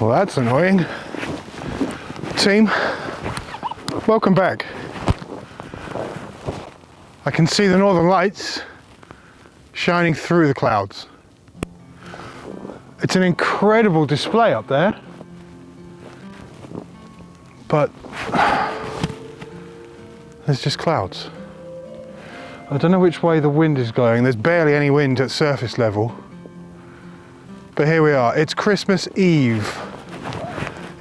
Well, that's annoying. Team, welcome back. I can see the northern lights shining through the clouds. It's an incredible display up there, but there's just clouds. I don't know which way the wind is going. There's barely any wind at surface level. But here we are. It's Christmas Eve.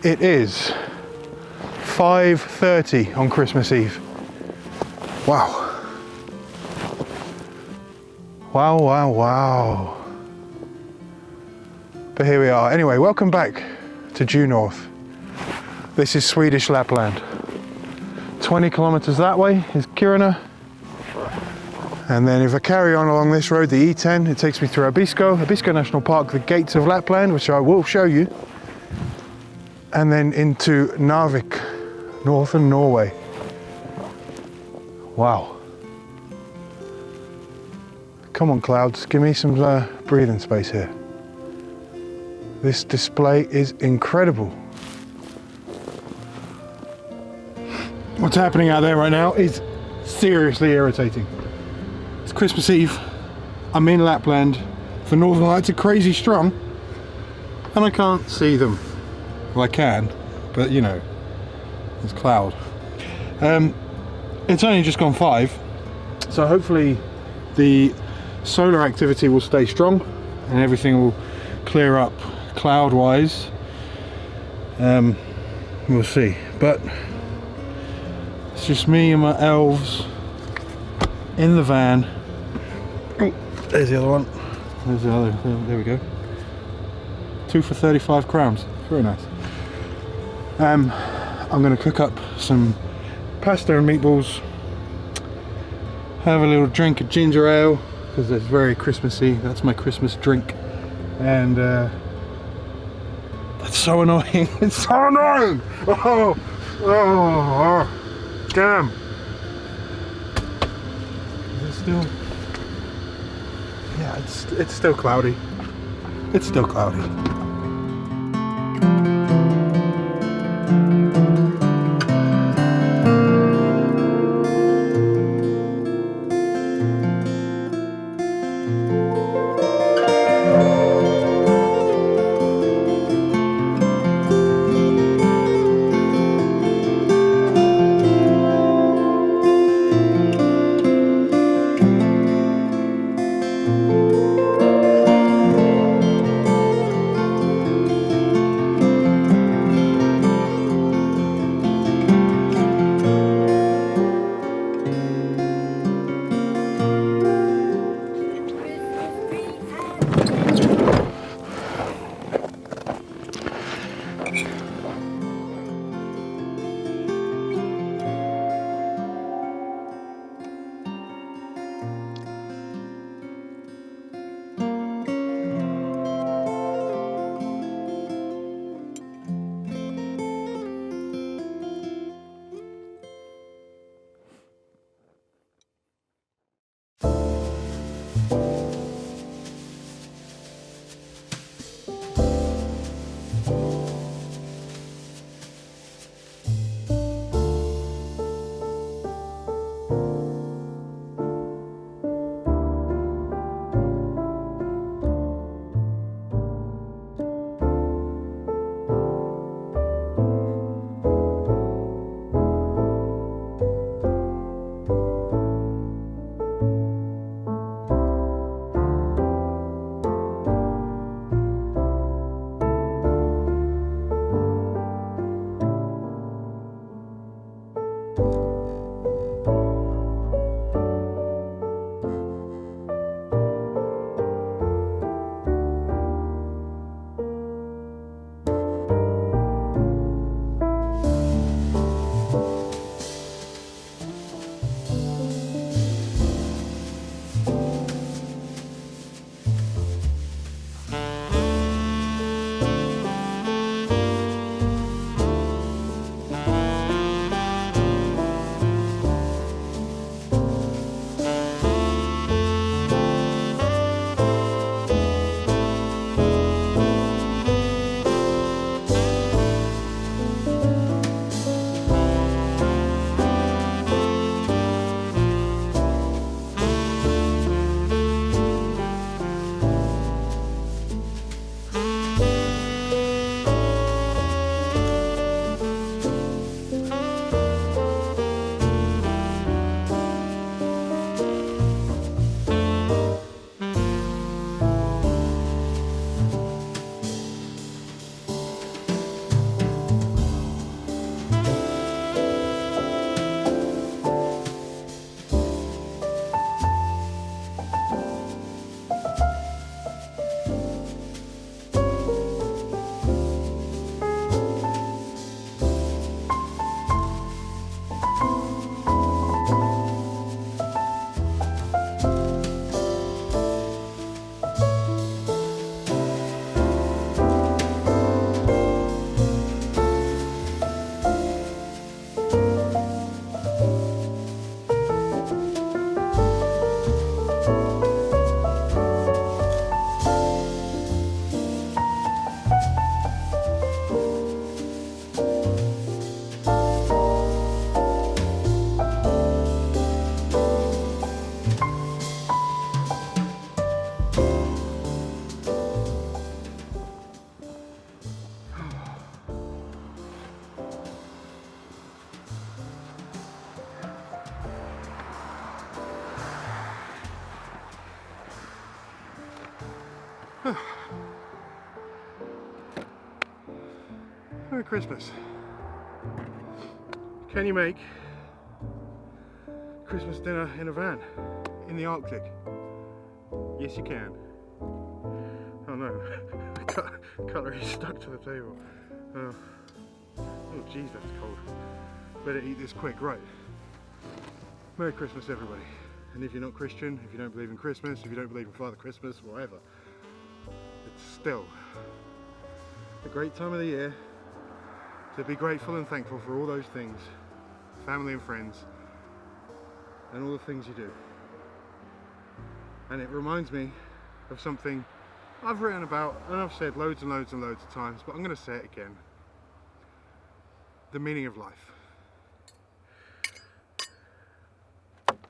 It is 5:30 on Christmas Eve. Wow. Wow, wow, wow. But here we are. Anyway, welcome back to due north. This is Swedish Lapland. 20 kilometers that way is Kiruna. And then if I carry on along this road, the E10, it takes me through Abisko National Park, the gates of Lapland, which I will show you. And then into Narvik, northern Norway. Wow. Come on, clouds, give me some breathing space here. This display is incredible. What's happening out there right now is seriously irritating. It's Christmas Eve, I'm in Lapland, the northern lights are crazy strong, and I can't see them. Well, I can, but you know, it's cloud. It's only just gone 5, so hopefully the solar activity will stay strong and everything will clear up cloud wise. We'll see, but it's just me and my elves in the van. Oh, there's the other one. There's the other. There we go. 2 for 35 crowns. Very nice. I'm going to cook up some pasta and meatballs. Have a little drink of ginger ale because it's very Christmassy. That's my Christmas drink. And that's so annoying. It's so annoying. Oh, damn. Is it still? Yeah, it's still cloudy. It's still cloudy. Merry Christmas. Can you make Christmas dinner in a van in the Arctic? Yes, you can. Oh no, cutlery stuck to the table. Oh geez, that's cold. Better eat this quick, right? Merry Christmas, everybody. And if you're not Christian, if you don't believe in Christmas, if you don't believe in Father Christmas, whatever, it's still a great time of the year to be grateful and thankful for all those things, family and friends, and all the things you do. And it reminds me of something I've written about and I've said loads and loads and loads of times, but I'm going to say it again. The meaning of life.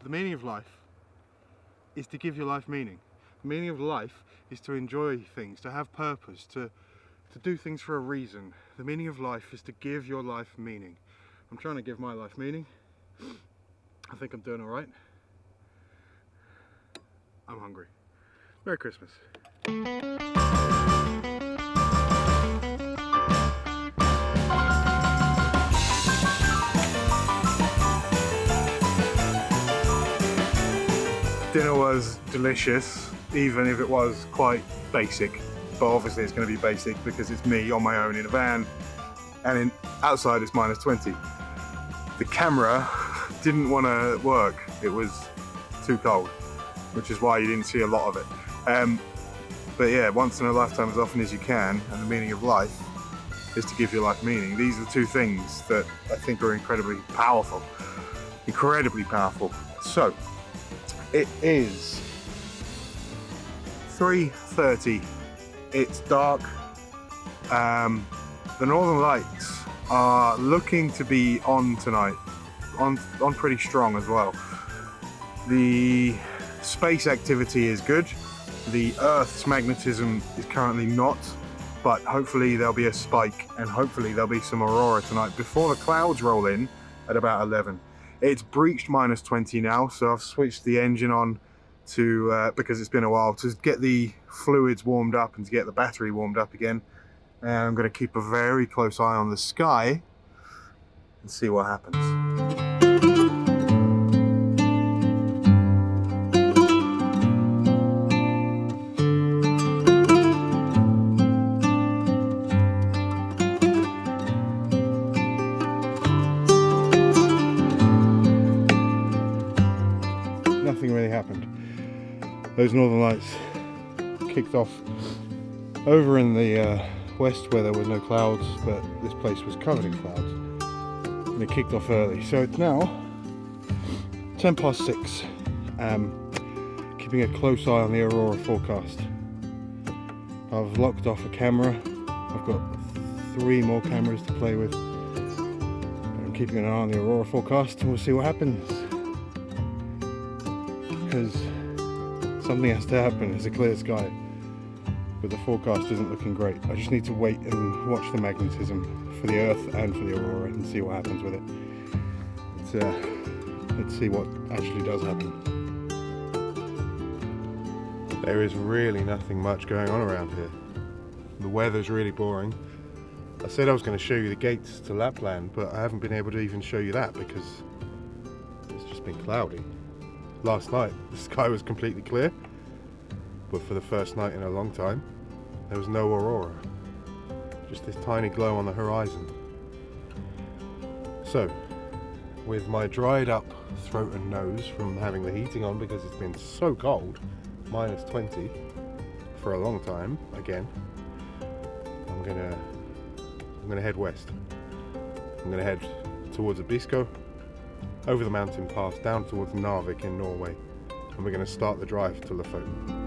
The meaning of life is to give your life meaning. The meaning of life is to enjoy things, to have purpose, to do things for a reason. The meaning of life is to give your life meaning. I'm trying to give my life meaning. I think I'm doing all right. I'm hungry. Merry Christmas. Dinner was delicious, even if it was quite basic. But obviously it's going to be basic because it's me on my own in a van, and outside it's -20. The camera didn't want to work. It was too cold, which is why you didn't see a lot of it. But yeah, once in a lifetime, as often as you can, and the meaning of life is to give your life meaning. These are two things that I think are incredibly powerful. Incredibly powerful. So, it is 3:30. It's dark. The Northern Lights are looking to be on tonight, on pretty strong as well. The space activity is good. The Earth's magnetism is currently not, but hopefully there'll be a spike and hopefully there'll be some aurora tonight before the clouds roll in at about 11. It's breached -20 now, so I've switched the engine on to because it's been a while, to get the fluids warmed up and to get the battery warmed up again. And I'm going to keep a very close eye on the sky and see what happens. Nothing really happened. Those Northern Lights kicked off over in the west where there were no clouds, but this place was covered in clouds, and it kicked off early. So it's now 6:10. Keeping a close eye on the aurora forecast. I've locked off a camera. I've got 3 more cameras to play with. I'm keeping an eye on the aurora forecast, and we'll see what happens. Because something has to happen. It's a clear sky, but the forecast isn't looking great. I just need to wait and watch the magnetism for the Earth and for the aurora and see what happens with it. Let's see what actually does happen. There is really nothing much going on around here. The weather's really boring. I said I was going to show you the gates to Lapland, but I haven't been able to even show you that because it's just been cloudy. Last night the sky was completely clear, but for the first night in a long time there was no aurora, just this tiny glow on the horizon. So with my dried up throat and nose from having the heating on because it's been so cold, -20 for a long time again, I'm gonna head west. I'm gonna head towards Abisko, over the mountain pass down towards Narvik in Norway, and we're going to start the drive to Lofoten.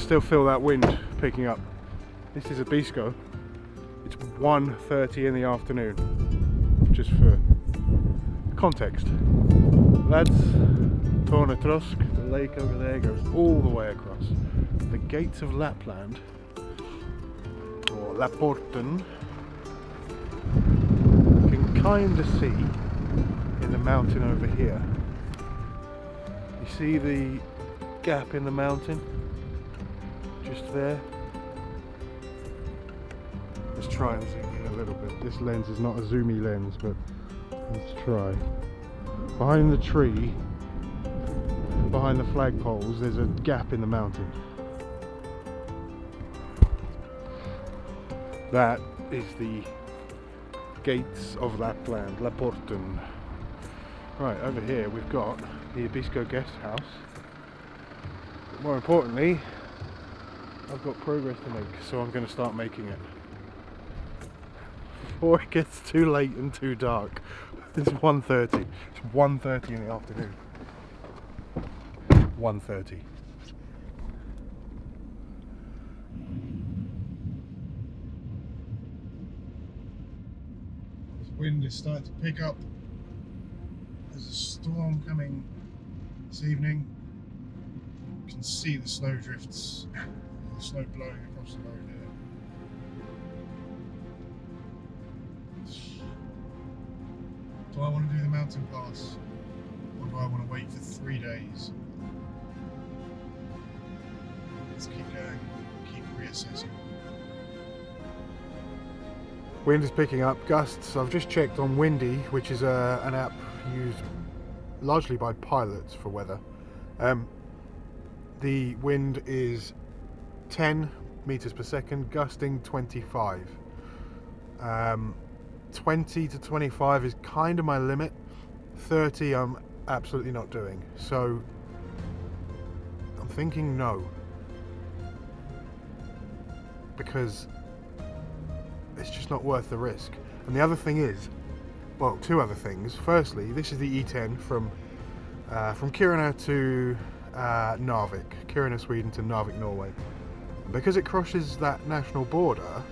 Still feel that wind picking up. This is Abisko, It's 1:30 in the afternoon, just for context. That's Tornatrosk. The lake over there goes all the way across. The gates of Lapland, or Laporten, you can kind of see in the mountain over here. You see the gap in the mountain? Just there. Let's try and zoom in a little bit. This lens is not a zoomy lens, but let's try. Behind the tree, behind the flagpoles, there's a gap in the mountain. That is the gates of Lapland, Laporten. Right, over here we've got the Abisko guest house. But more importantly, I've got progress to make, so I'm going to start making it before it gets too late and too dark. It's 1:30. It's 1:30 in the afternoon. 1:30. This wind is starting to pick up. There's a storm coming this evening. You can see the snow drifts, the snow blowing across the road here. Do I want to do the mountain pass, or do I want to wait for 3 days? Let's keep going, keep reassessing. Wind is picking up, gusts. I've just checked on Windy, which is an app used largely by pilots for weather. The wind is 10 meters per second, gusting 25. 20 to 25 is kind of my limit. 30 I'm absolutely not doing. So I'm thinking no. Because it's just not worth the risk. And the other thing is, well, two other things. Firstly, this is the E10 from Kiruna to Narvik. Kiruna, Sweden to Narvik, Norway. Because it crosses that national border,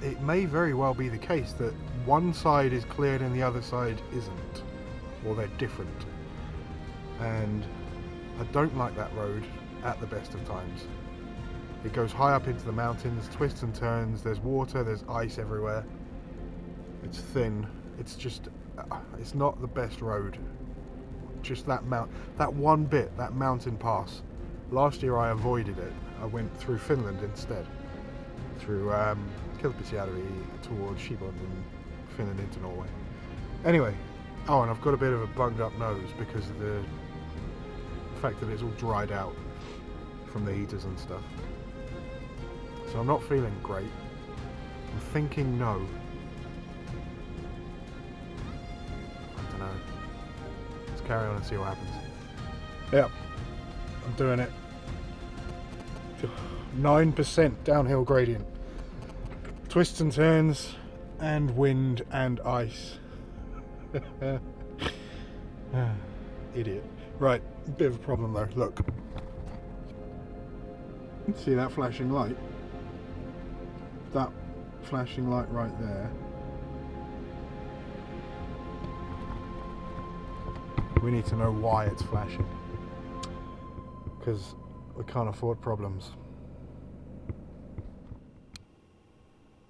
it may very well be the case that one side is cleared and the other side isn't, or they're different. And I don't like that road at the best of times. It goes high up into the mountains, twists and turns, there's water, there's ice everywhere. It's thin, it's just, it's not the best road. Just that one bit, that mountain pass. Last year I avoided it. I went through Finland instead. Through Kilpisjärvi towards Shibon and Finland into Norway. Anyway, oh, and I've got a bit of a bunged up nose because of the fact that it's all dried out from the heaters and stuff. So I'm not feeling great. I'm thinking no. I don't know. Let's carry on and see what happens. Yep, I'm doing it. 9% downhill gradient. Twists and turns, and wind and ice. Idiot. Right, bit of a problem though. Look. See that flashing light? That flashing light right there. We need to know why it's flashing. Because we can't afford problems.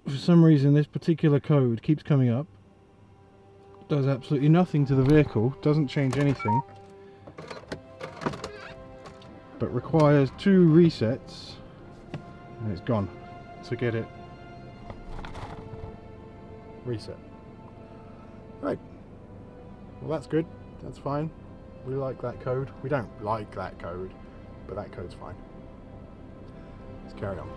For some reason this particular code keeps coming up. Does absolutely nothing to the vehicle, doesn't change anything. But requires 2 resets. And it's gone. To get it reset. Right. Well, that's good. That's fine. We like that code. We don't like that code, but that code's fine. Let's carry on.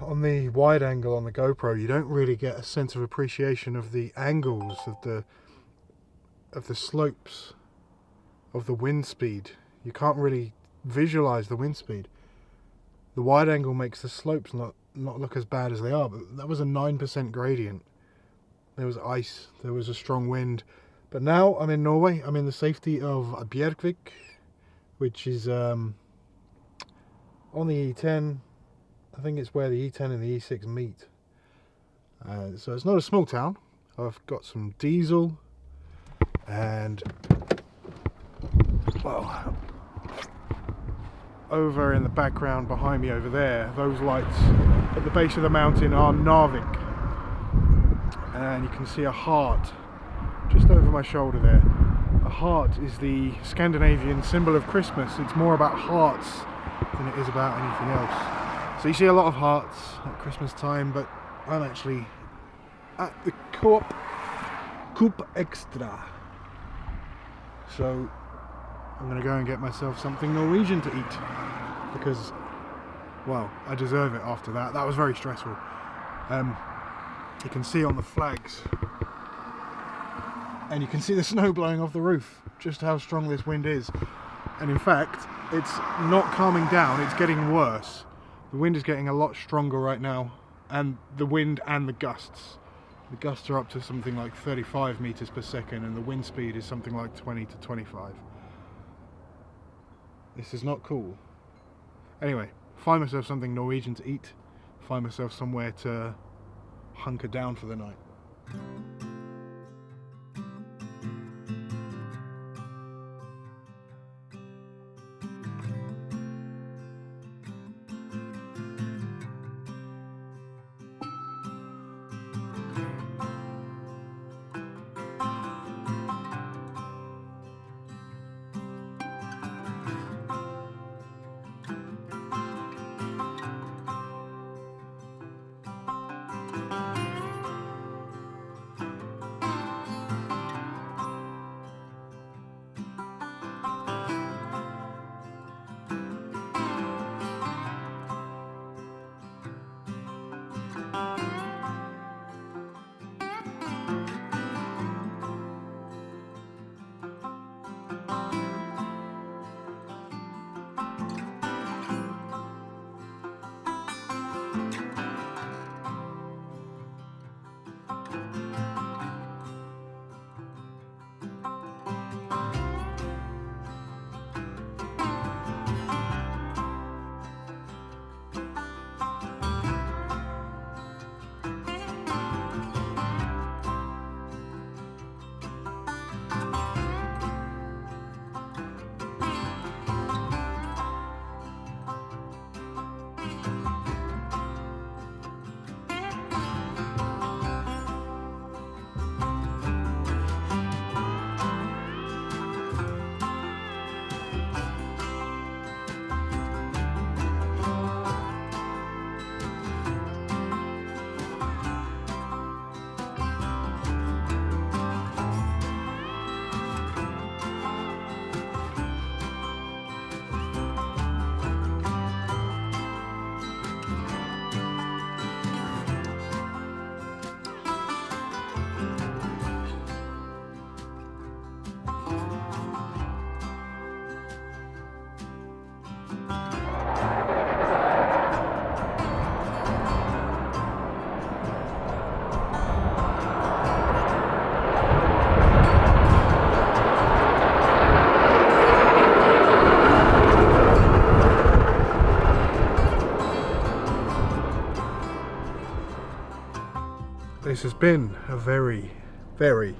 on the wide angle on the GoPro, you don't really get a sense of appreciation of the angles of the slopes of the wind speed. You can't really visualize the wind speed. The wide angle makes the slopes not look as bad as they are, but that was a 9% gradient. There was ice, there was a strong wind. But now I'm in Norway. I'm in the safety of Bjerkvik, which is on the E10. I think it's where the E10 and the E6 meet. So it's not a small town. I've got some diesel and, well, over in the background behind me over there, those lights at the base of the mountain are Narvik. And you can see a heart just over my shoulder there. A heart is the Scandinavian symbol of Christmas. It's more about hearts than it is about anything else. So you see a lot of hearts at Christmas time, but I'm actually at the Coop Extra. So I'm going to go and get myself something Norwegian to eat, because, well, I deserve it after that. That was very stressful. You can see on the flags, and you can see the snow blowing off the roof, just how strong this wind is. And in fact, it's not calming down, it's getting worse. The wind is getting a lot stronger right now, and the wind and the gusts. The gusts are up to something like 35 meters per second, and the wind speed is something like 20 to 25. This is not cool. Anyway, find myself something Norwegian to eat, find myself somewhere to hunker down for the night. This has been a very, very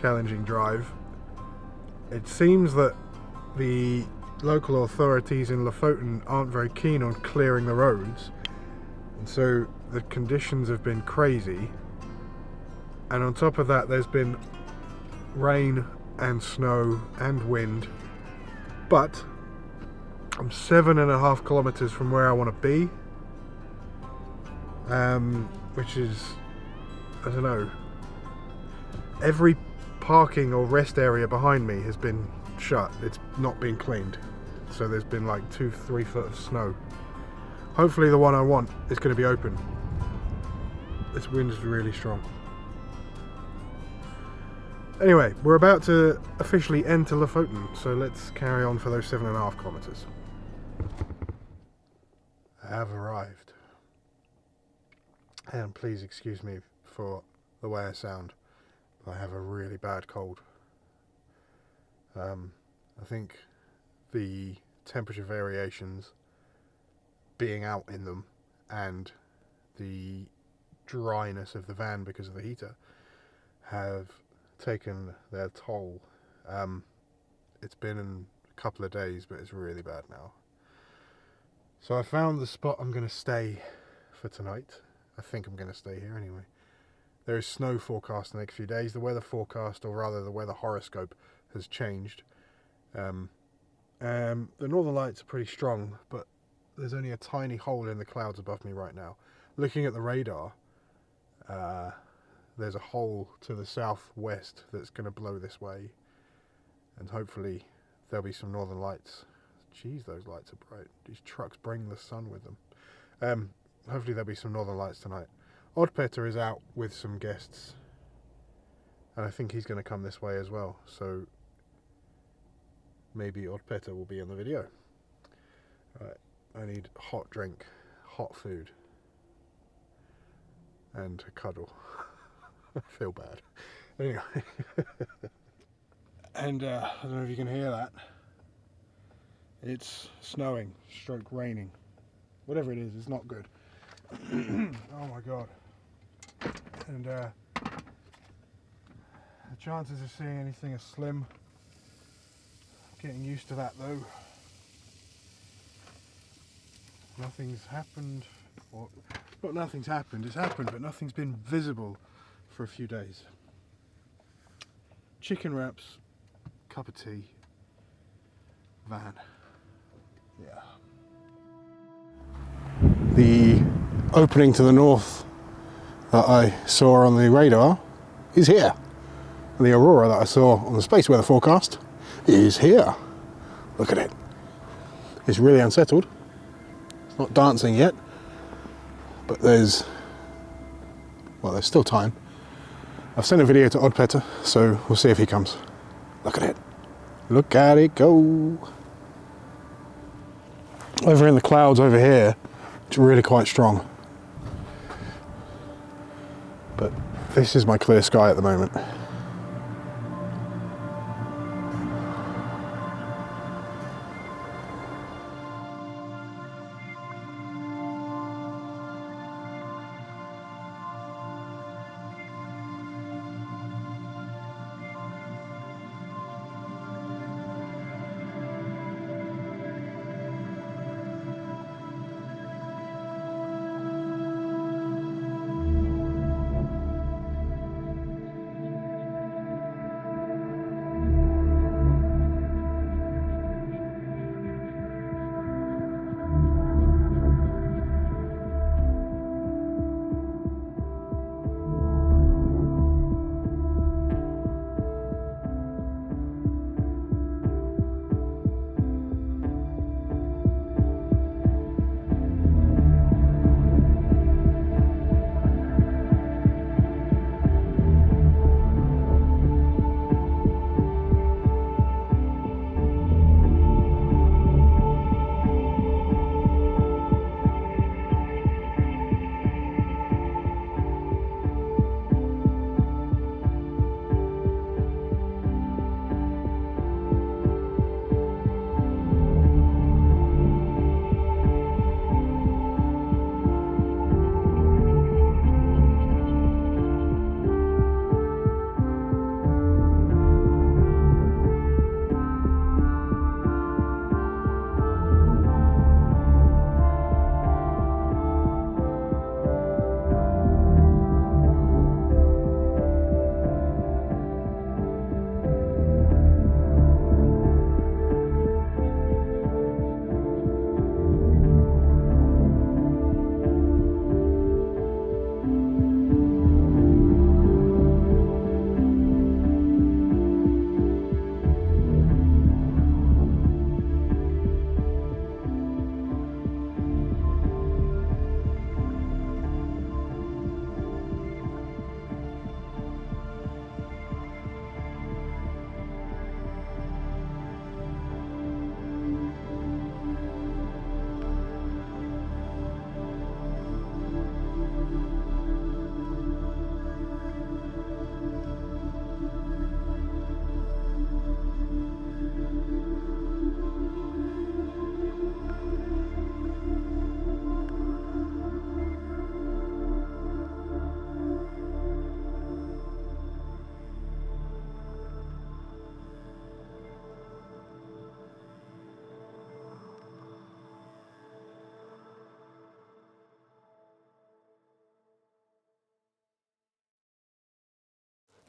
challenging drive. It seems that the local authorities in Lofoten aren't very keen on clearing the roads, and so the conditions have been crazy. And on top of that, there's been rain and snow and wind. But I'm 7.5 kilometers from where I want to be, which is, I don't know, every parking or rest area behind me has been shut. It's not been cleaned, so there's been like 2-3 foot of snow Hopefully the one I want is going to be open. This wind is really strong. Anyway, we're about to officially enter Lofoten, so let's carry on for those 7.5 kilometers. I have arrived. And please excuse me for the way I sound. I have a really bad cold. I think the temperature variations, being out in them, and the dryness of the van because of the heater have taken their toll. It's been a couple of days, but it's really bad now. So I found the spot I'm going to stay for tonight. I think I'm going to stay here anyway. There is snow forecast the next few days. The weather forecast, or rather the weather horoscope, has changed. The northern lights are pretty strong, but there's only a tiny hole in the clouds above me right now. Looking at the radar, there's a hole to the southwest that's going to blow this way, and hopefully there'll be some northern lights. Jeez, those lights are bright. These trucks bring the sun with them. Hopefully there'll be some northern lights tonight. Oddpetter is out with some guests, and I think he's going to come this way as well, so maybe Oddpetter will be in the video. Right, I need hot drink, hot food, and a cuddle. I feel bad. Anyway. And I don't know if you can hear that. It's snowing, stroke raining. Whatever it is, it's not good. Oh my god. And the chances of seeing anything are slim. Getting used to that though. Nothing's happened. Or, not nothing's happened, it's happened, but nothing's been visible for a few days. Chicken wraps, cup of tea, van. Yeah. The opening to the north that I saw on the radar is here. The aurora that I saw on the space weather forecast is here. Look at it. It's really unsettled. It's not dancing yet, but there's still time. I've sent a video to Oddpetter, so we'll see if he comes. Look at it. Look at it go. Over in the clouds over here, it's really quite strong. But this is my clear sky at the moment.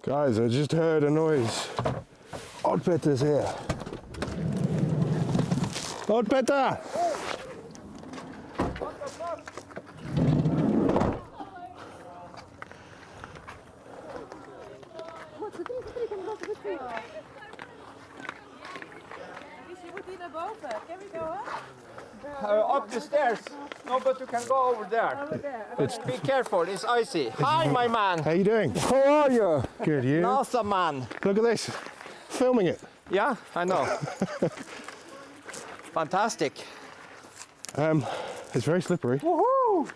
Guys, I just heard a noise. Odd Petter's here. Odd Petter! What the fuck? Can we go up? Up the stairs. No, but you can go over there. Be careful, it's icy. Hi, my man. How you doing? How are you? Good, you? NASA man. Look at this. Filming it. Yeah, I know. Fantastic. It's very slippery. Woohoo!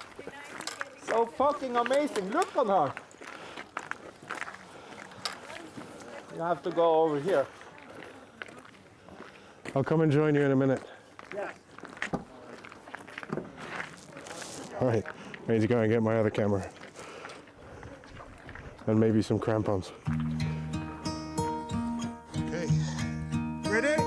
So fucking amazing. Look on her. You have to go over here. I'll come and join you in a minute. Yeah. Alright, I need to go and get my other camera. And maybe some crampons. Okay, ready?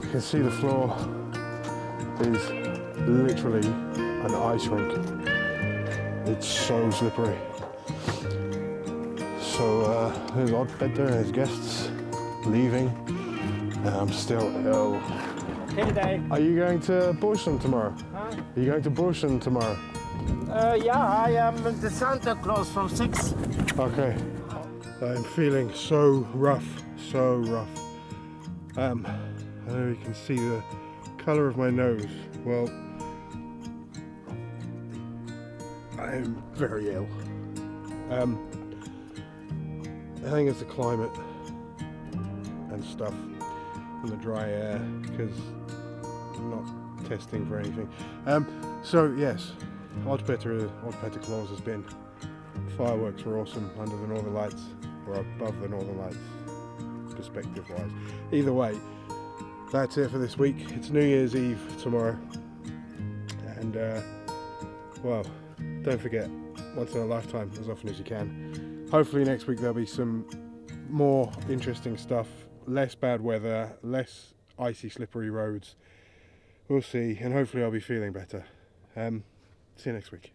You can see the floor is literally an ice rink. It's so slippery. So there's Odd Petter and his guests leaving. And I'm still ill. Hey there. Are you going to Borsen tomorrow? Huh? Are you going to Borsen tomorrow? Yeah, I am the Santa Claus from 6. Okay. I'm feeling so rough, so rough. I don't know if you can see the colour of my nose. Well, I'm very ill. I think it's the climate and stuff and the dry air because I'm not testing for anything. So yes, Odd Petter Claus has been. Fireworks were awesome under the Northern Lights, or above the Northern Lights, perspective-wise. Either way, that's it for this week. It's New Year's Eve tomorrow, and well, don't forget, once in a lifetime, as often as you can. Hopefully next week there'll be some more interesting stuff, less bad weather, less icy, slippery roads. We'll see, and hopefully I'll be feeling better. See you next week.